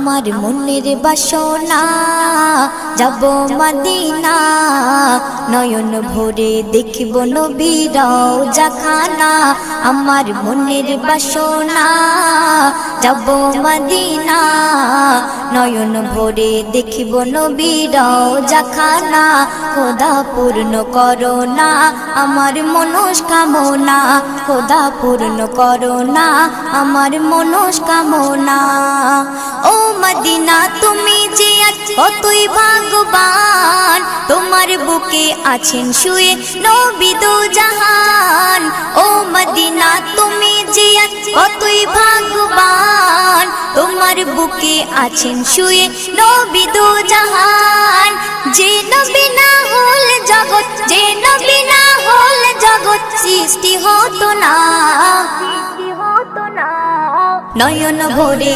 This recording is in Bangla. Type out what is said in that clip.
আমার মনের বাসনা যাব মদিনা নয়ন ভরে দেখিব নবীর রওজাখানা আমার মনের বাসনা যাব মদিনা নয়ন ভরে দেখিব নবীর রওজাখানা খোদা পূর্ণ করো না আমার মনস্কামনা খোদা পূর্ণ করো না আমার মনস্কামনা ও মদিনা তুমি যে কতই ভাগ্যবান তোমার বুকে আছেন শুয়ে নবী দো জাহান ও মদিনা তুমি যে কতই ভাগ্যবান তোমার বুকে আছেন শুয়ে নবী দো জাহান যে নবী না হল জগৎ যে নবী না হল জগৎ সৃষ্টি হতো না নয়ন ভরে